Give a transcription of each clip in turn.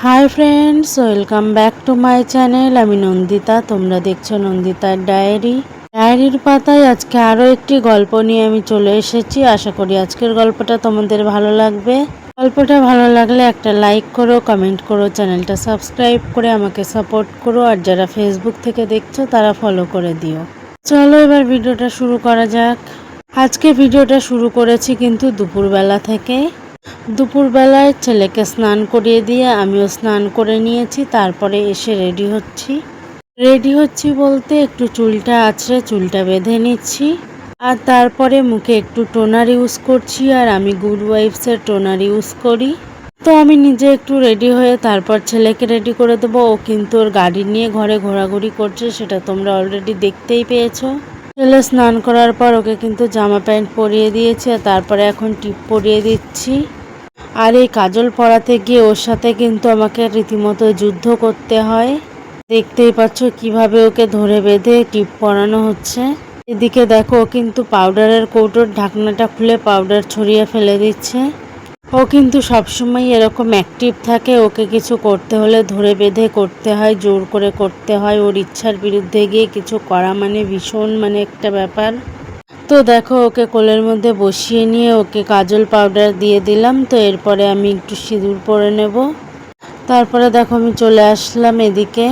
Hi friends, welcome back to my channel. আমি নন্দিতা, তোমরা দেখছো নন্দিতার ডায়েরির পাতায় আজকে আরও একটি গল্প নিয়ে আমি চলে এসেছি। আশা করি আজকের গল্পটা তোমাদের ভালো লাগবে। গল্পটা ভালো লাগলে একটা লাইক করো, কমেন্ট করো, চ্যানেলটা সাবস্ক্রাইব করে আমাকে সাপোর্ট করো। আর যারা ফেসবুক থেকে দেখছো তারা ফলো করে দিও। চলো এবার ভিডিওটা শুরু করা যাক। আজকে ভিডিওটা শুরু করেছি কিন্তু দুপুরবেলা থেকে। দুপুরবেলায় ছেলেকে স্নান করিয়ে দিয়ে আমিও স্নান করে নিয়েছি। তারপরে এসে রেডি হচ্ছি বলতে একটু চুলটা আঁচড়ে চুলটা বেঁধে নিচ্ছি। আর তারপরে মুখে একটু টোনার ইউজ করছি। আর আমি গুড ওয়াইফসের টোনার ইউজ করি। তো আমি নিজে একটু রেডি হয়ে তারপর ছেলেকে রেডি করে দেবো। ও কিন্তু ওর গাড়ি নিয়ে ঘরে ঘোরাঘুরি করছে, সেটা তোমরা অলরেডি দেখতেই পেয়েছো। ছেলে স্নান করার পর ওকে কিন্তু জামা প্যান্ট পরিয়ে দিয়েছি, আর তারপরে এখন টিপ পরিয়ে দিচ্ছি। আর এই কাজল পরাতে গিয়ে ওর সাথে কিন্তু আমাকে রীতিমতো যুদ্ধ করতে হয়। দেখতেই পাচ্ছ কিভাবে ওকে ধরে বেঁধে টিপ পরানো হচ্ছে। এদিকে দেখো ও কিন্তু পাউডারের কৌটোর ঢাকনাটা খুলে পাউডার ছড়িয়ে ফেলে দিচ্ছে। ও কিন্তু সবসময় এরকম অ্যাক্টিভ থাকে। ওকে কিছু করতে হলে ধরে বেঁধে করতে হয়, জোর করে করতে হয়। ওর ইচ্ছার বিরুদ্ধে গিয়ে কিছু করা মানে ভীষণ একটা ব্যাপার। তো দেখো ওকে কোলের মধ্যে বসিয়ে নিয়ে ওকে কাজল পাউডার দিয়ে দিলাম। তো এরপরে আমি একটু সিঁদুর পরে নেব। তারপরে দেখো আমি চলে আসলাম এদিকে।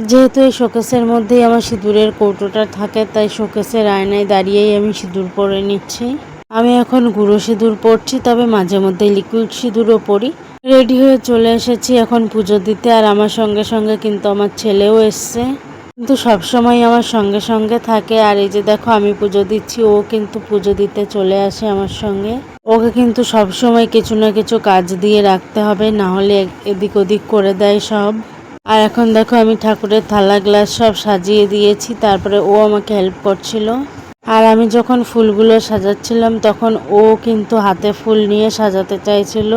যেহেতু এই শোকেসের মধ্যেই আমার সিঁদুরের কৌটোটা থাকে, তাই শোকেসের আয়নায় দাঁড়িয়েই আমি সিঁদুর পরে নিচ্ছি। আমি এখন গুঁড়ো সিঁদুর পরছি, তবে মাঝে মধ্যে লিকুইড সিঁদুরও পরি। রেডি হয়ে চলে এসেছি এখন পুজো দিতে। আর আমার সঙ্গে সঙ্গে কিন্তু আমার ছেলেও এসছে, কিন্তু সবসময় আমার সঙ্গে সঙ্গে থাকে। আর এই যে দেখো আমি পুজো দিচ্ছি, ও কিন্তু পুজো দিতে চলে আসে আমার সঙ্গে। ওকে কিন্তু সবসময় কিছু না কিছু কাজ দিয়ে রাখতে হবে, না হলে এদিক ওদিক করে দেয় সব। আর এখন দেখো আমি ঠাকুরের থালা গ্লাস সব সাজিয়ে দিয়েছি, তারপরে ও আমাকে হেল্প করছিল। আর আমি যখন ফুলগুলো সাজাচ্ছিলাম তখন ও কিন্তু হাতে ফুল নিয়ে সাজাতে চাইছিল।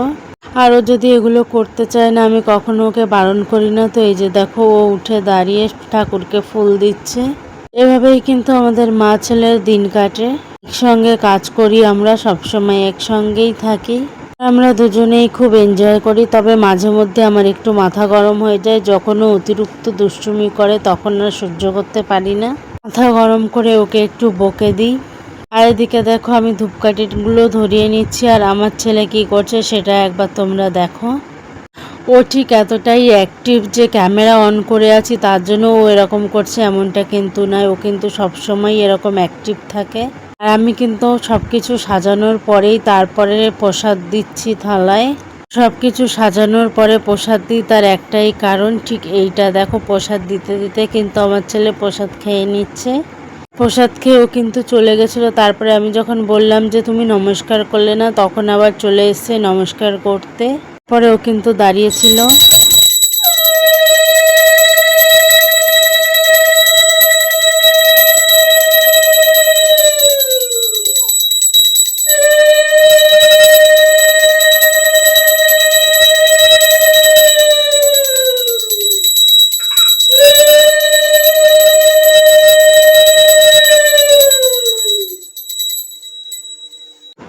আর ও যদি এগুলো করতে চায় না, আমি কখনো ওকে বারণ করি না। তো এই যে দেখো ও উঠে দাঁড়িয়ে ঠাকুরকে ফুল দিচ্ছে। এভাবেই কিন্তু আমাদের মা ছেলের দিন কাটে। একসঙ্গে কাজ করি, আমরা সবসময় একসঙ্গেই থাকি। আমরা দুজনেই খুব এনজয় করি। তবে মাঝে মধ্যে আমার একটু মাথা গরম হয়ে যায়, যখন ও অতিরিক্ত দুষ্টুমি করে তখন আর সহ্য করতে পারি না। মাথা গরম করে ওকে একটু বকে দিই। আর এদিকে দেখো আমি ধূপকাঠিগুলো ধরিয়ে নিচ্ছি। আর আমার ছেলে কি করছে সেটা একবার তোমরা দেখো। ও ঠিক এতটাই অ্যাক্টিভ যে ক্যামেরা অন করে আছি তার জন্য ও এরকম করছে এমনটা কিন্তু নয়। ও কিন্তু সবসময় এরকম অ্যাক্টিভ থাকে। আর আমি কিন্তু সব কিছু সাজানোর পরেই তারপরে প্রসাদ দিচ্ছি থালায়। সব কিছু সাজানোর পরে প্রসাদ দিই, তার একটাই কারণ, ঠিক এইটা দেখো। প্রসাদ দিতে দিতে কিন্তু আমার ছেলে প্রসাদ খেয়ে নিচ্ছে। প্রসাদ খেয়ে ও কিন্তু চলে গেছিলো। তারপরে আমি যখন বললাম যে তুমি নমস্কার করলে না, তখন আবার চলে এসছে নমস্কার করতে। পরে ও কিন্তু দাঁড়িয়েছিল।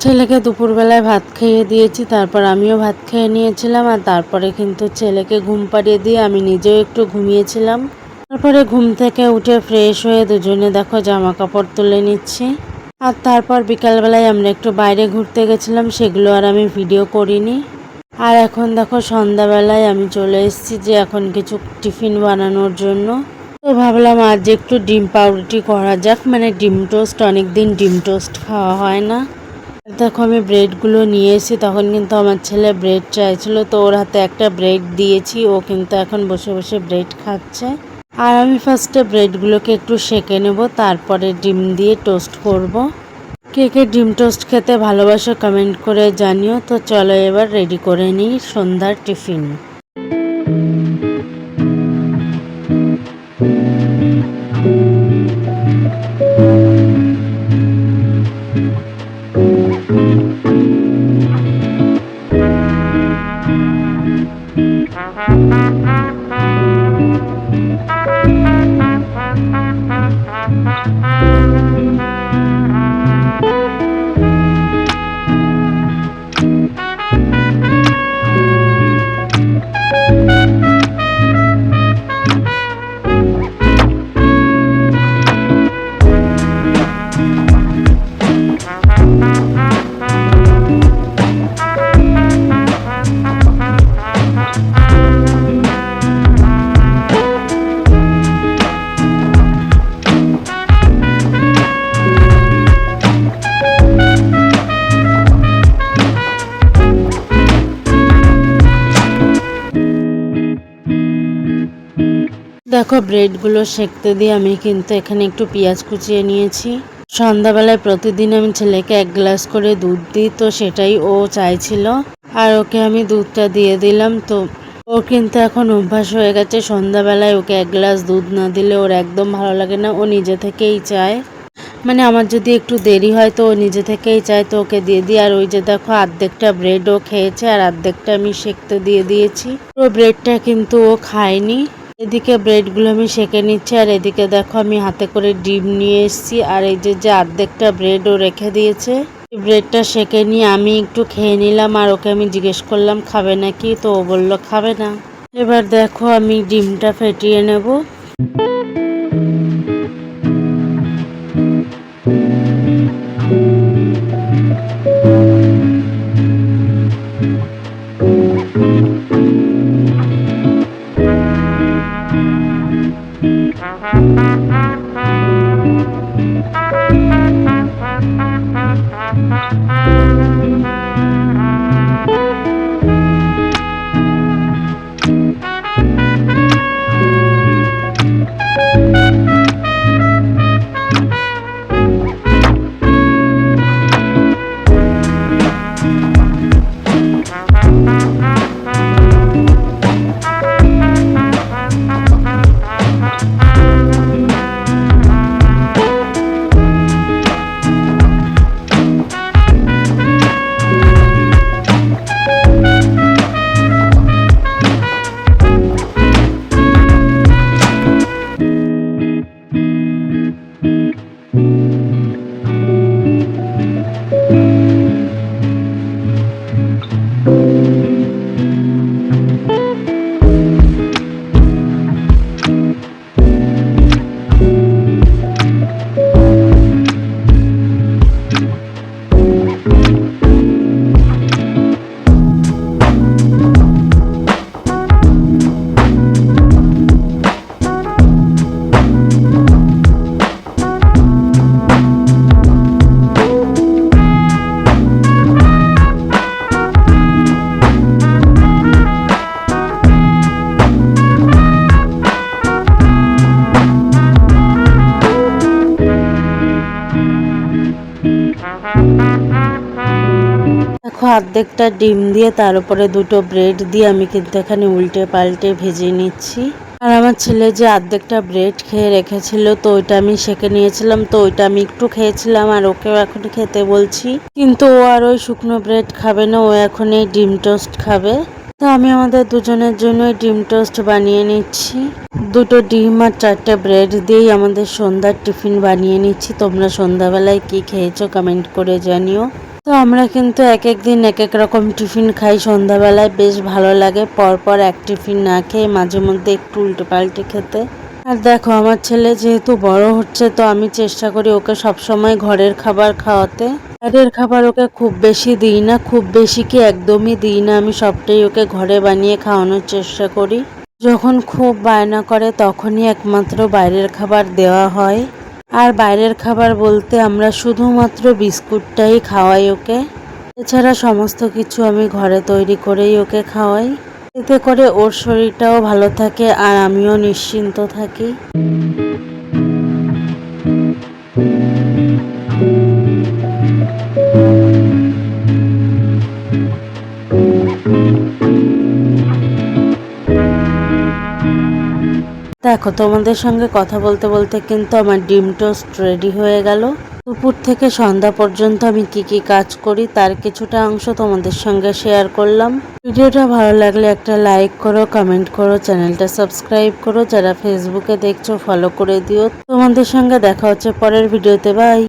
ছেলেকে দুপুরবেলায় ভাত খাইয়ে দিয়েছি, তারপর আমিও ভাত খেয়ে নিয়েছিলাম। আর তারপরে কিন্তু ছেলেকে ঘুম পাড়িয়ে দিয়ে আমি নিজেও একটু ঘুমিয়েছিলাম। তারপরে ঘুম থেকে উঠে ফ্রেশ হয়ে দুজনে দেখো জামা কাপড় তুলে নিচ্ছি। আর তারপর বিকালবেলায় আমরা একটু বাইরে ঘুরতে গেছিলাম, সেগুলো আর আমি ভিডিও করিনি। আর এখন দেখো সন্ধ্যাবেলায় আমি চলে এসেছি যে এখন কিছু টিফিন বানানোর জন্য। তো ভাবলাম আজ একটু ডিম পাউরুটি করা যাক, ডিম টোস্ট। অনেকদিন ডিম টোস্ট খাওয়া হয় না। দেখো আমি ব্রেডগুলো নিয়ে এসেছি, তখন কিন্তু আমার ছেলে ব্রেড চাইছিল, তো ওর হাতে একটা ব্রেড দিয়েছি। ও কিন্তু এখন বসে বসে ব্রেড খাচ্ছে। আর আমি ফার্স্টে ব্রেডগুলোকে একটু সেঁকে নেব, তারপরে ডিম দিয়ে টোস্ট করব। কে কে ডিম টোস্ট খেতে ভালোবাসো কমেন্ট করে জানিও। তো চলো এবার রেডি করে নিই সন্ধ্যার টিফিন। দেখো ব্রেডগুলো সেঁকতে দিয়ে আমি কিন্তু এখানে একটু পেঁয়াজ কুচিয়ে নিয়েছি। সন্ধ্যাবেলায় প্রতিদিন আমি ছেলেকে 1 গ্লাস করে দুধ দিই, তো সেটাই ও চাইছিল আর ওকে আমি দুধটা দিয়ে দিলাম। তো ওর কিন্তু এখন অভ্যাস হয়ে গেছে, সন্ধ্যাবেলায় ওকে 1 গ্লাস দুধ না দিলে ওর একদম ভালো লাগে না, ও নিজে থেকেই চায়। মানে আমার যদি একটু দেরি হয় তো ও নিজে থেকেই চায়, তো ওকে দিয়ে দিই। আর ওই যে দেখো অর্ধেকটা ব্রেড ও খেয়েছে আর অর্ধেকটা আমি সেঁকতে দিয়ে দিয়েছি। তো ব্রেডটা কিন্তু ও খায়নি। এদিকে ব্রেডগুলো আমি সেঁকে নিচ্ছি আর এদিকে দেখো আমি হাতে করে ডিম নিয়ে এসেছি। আর এই যে অর্ধেকটা ব্রেড ও রেখে দিয়েছে, ব্রেডটা সেঁকে নিয়ে আমি একটু খেয়ে নিলাম। আর ওকে আমি জিজ্ঞেস করলাম খাবে নাকি, তো ও বললো খাবে না। এবার দেখো আমি ডিমটা ফেটিয়ে নেব। দেখো অর্ধেকটা ডিম দিয়ে তার উপরে দুটো ব্রেড দিয়ে আমি কিন্তু এখানে উল্টে পাল্টে ভেজে নিচ্ছি। আর আমার ছেলে যে অর্ধেকটা ব্রেড খেয়ে রেখেছিল, তো ওইটা আমি সেঁকে নিয়েছিলাম, তো ওইটা আমি একটু খেয়েছিলাম আর ওকেও এখন খেতে বলছি। কিন্তু ও আর ওই শুকনো ব্রেড খাবে না, ও এখন এই ডিম টোস্ট খাবে। তো আমি আমাদের দুজনের জন্য ডিম টোস্ট বানিয়ে নিচ্ছি। দুটো ডিম আর 4টে ব্রেড দিয়েই আমাদের সন্ধ্যার টিফিন বানিয়ে নিচ্ছি। তোমরা সন্ধ্যাবেলায় কি খেয়েছো কমেন্ট করে জানিও। তো আমরা কিন্তু এক এক দিন এক এক রকম টিফিন খাই সন্ধ্যাবেলায়, বেশ ভালো লাগে পরপর এক টিফিন না খেয়ে মাঝে মধ্যে একটু উল্টে পাল্টে খেতে। আর দেখো আমার ছেলে যেহেতু বড় হচ্ছে, তো আমি চেষ্টা করি ওকে সবসময় ঘরের খাবার খাওয়াতে। বাইরের খাবার ওকে খুব বেশি দিই না, খুব বেশি কি একদমই দিই না, আমি সবটাই ওকে ঘরে বানিয়ে খাওয়ানোর চেষ্টা করি। যখন খুব বায়না করে তখনই একমাত্র বাইরের খাবার দেওয়া হয়। আর বাইরের খাবার বলতে আমরা শুধুমাত্র বিস্কুটটাই খাওয়াই ওকে, এছাড়া সমস্ত কিছু আমি ঘরে তৈরি করেই ওকে খাওয়াই। এতে করে ওর শরীরটাও ভালো থাকে আর আমিও নিশ্চিন্ত থাকি। দেখো তোমাদের সঙ্গে কথা বলতে বলতে কিন্তু আমার ডিম টোস্ট রেডি হয়ে গেল। দুপুর থেকে সন্ধ্যা পর্যন্ত আমি কি কি কাজ করি তার কিছুটা অংশ তোমাদের সঙ্গে শেয়ার করলাম। ভিডিওটা ভালো লাগলে একটা লাইক করো, কমেন্ট করো, চ্যানেলটা সাবস্ক্রাইব করো। যারা ফেসবুকে দেখছো ফলো করে দিও। তোমাদের সঙ্গে দেখা হচ্ছে পরের ভিডিওতে। বাই।